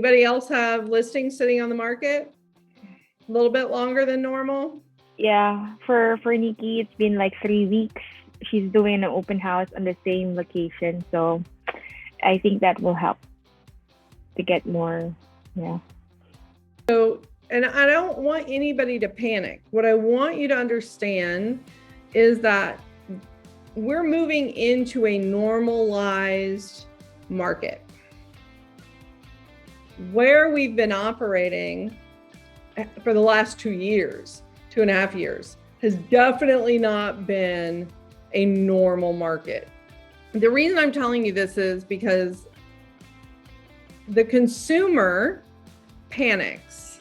Anybody else have listings sitting on the market a little bit longer than normal? Yeah, for Nikki, it's been like 3 weeks. She's doing an open house on the same location, so I think that will help to get more. Yeah. So, and I don't want anybody to panic. What I want you to understand is that we're moving into a normalized market. Where we've been operating for the last 2 years, 2.5 years, has definitely not been a normal market. The reason I'm telling you this is because the consumer panics,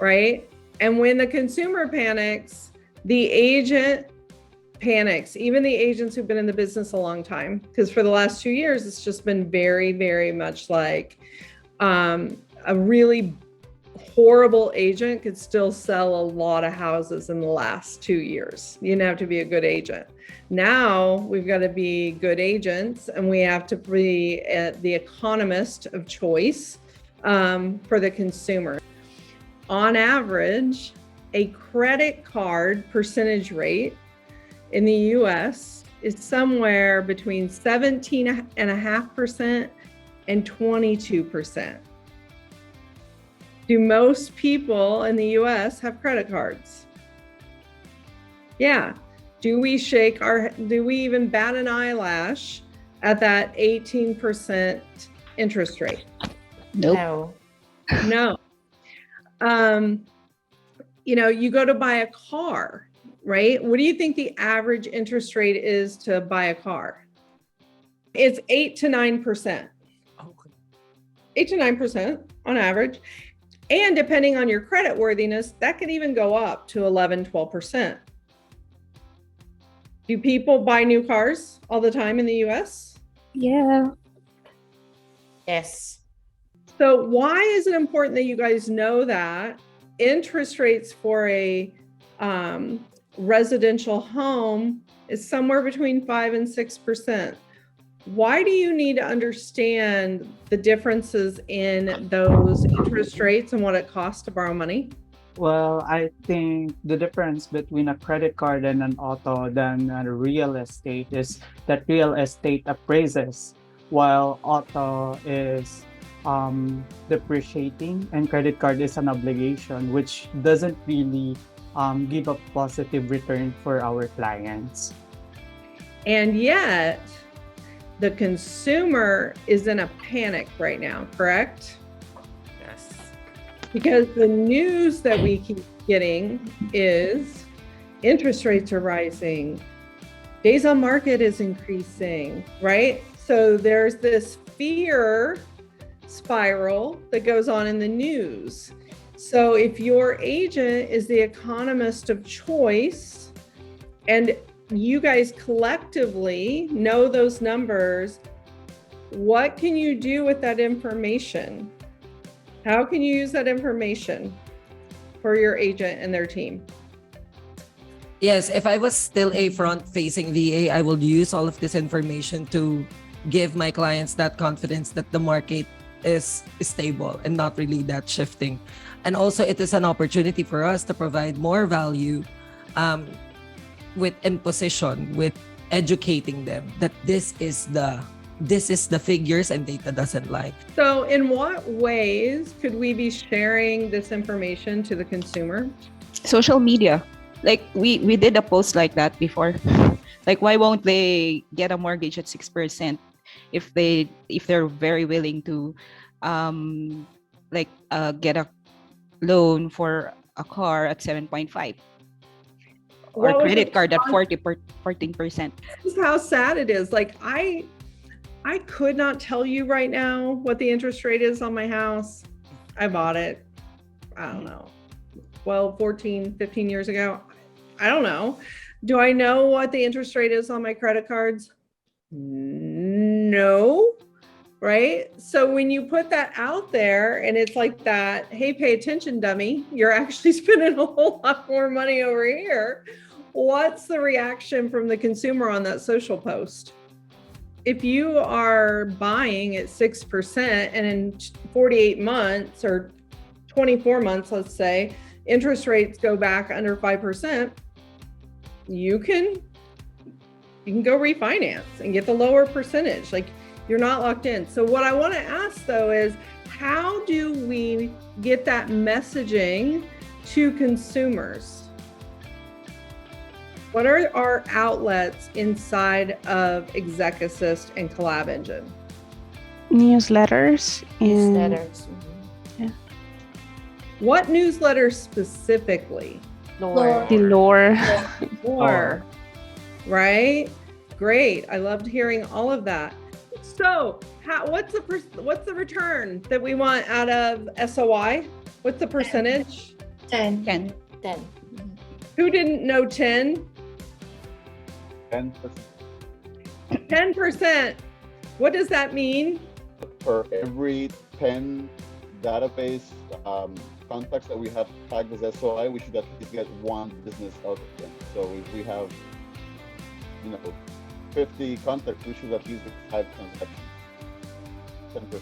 right? And when the consumer panics, the agent panics, even the agents who've been in the business a long time, because for the last 2 years, it's just been very, very much like a really horrible agent could still sell a lot of houses in the last 2 years. You didn't have to be a good agent. Now we've got to be good agents, and we have to be the economist of choice for the consumer. On average, a credit card percentage rate in the US is somewhere between 17.5% and 22%. Do most people in the US have credit cards? Yeah. Do we even bat an eyelash at that 18% interest rate? Nope. No. You go to buy a car, right? What do you think the average interest rate is to buy a car? It's 8 to 9%. Okay. 8 to 9% on average. And depending on your credit worthiness, that could even go up to 11, 12%. Do people buy new cars all the time in the US? Yeah. Yes. So why is it important that you guys know that interest rates for a residential home is somewhere between 5 and 6%? Why do you need to understand the differences in those interest rates and what it costs to borrow money? Well, I think the difference between a credit card and an auto than a real estate is that real estate appraises while auto is depreciating and credit card is an obligation, which doesn't really give a positive return for our clients. And yet, the consumer is in a panic right now, correct? Yes. Because the news that we keep getting is interest rates are rising, days on market is increasing, right? So there's this fear spiral that goes on in the news. So if your agent is the economist of choice and you guys collectively know those numbers, what can you do with that information? How can you use that information for your agent and their team? Yes, if I was still a front-facing VA, I will use all of this information to give my clients that confidence that the market is stable and not really that shifting. And also, it is an opportunity for us to provide more value with imposition, with educating them that this is the figures and data doesn't lie. So in what ways could we be sharing this information to the consumer? Social media. Like we did a post like that before. Like, why won't they get a mortgage at 6% if they're very willing to get a loan for a car at 7.5? Or credit card at 14%. This is how sad it is. Like I could not tell you right now what the interest rate is on my house. I bought it, I don't know, 12, 14, 15 years ago. I don't know. Do I know what the interest rate is on my credit cards? No. Right? So when you put that out there and it's like that, hey, pay attention, dummy, you're actually spending a whole lot more money over here. What's the reaction from the consumer on that social post? if you are buying at 6% and in 48 months or 24 months, let's say, interest rates go back under 5%, you can go refinance and get the lower percentage. Like, you're not locked in. So what I want to ask though is, how do we get that messaging to consumers? What are our outlets inside of ExecAssist and Collab Engine? Newsletters and Newsletters. What newsletters specifically? Lore. the lore. Or, right? Great. I loved hearing all of that. So, what's the return that we want out of SOI? What's the percentage? 10. 10. Who didn't know 10? 10% 10%. What does that mean? for every 10 database contacts that we have tagged as SOI, we should at least get one business out of them. So if we have, 50 contacts, we should at least get 5 transactions. 10%.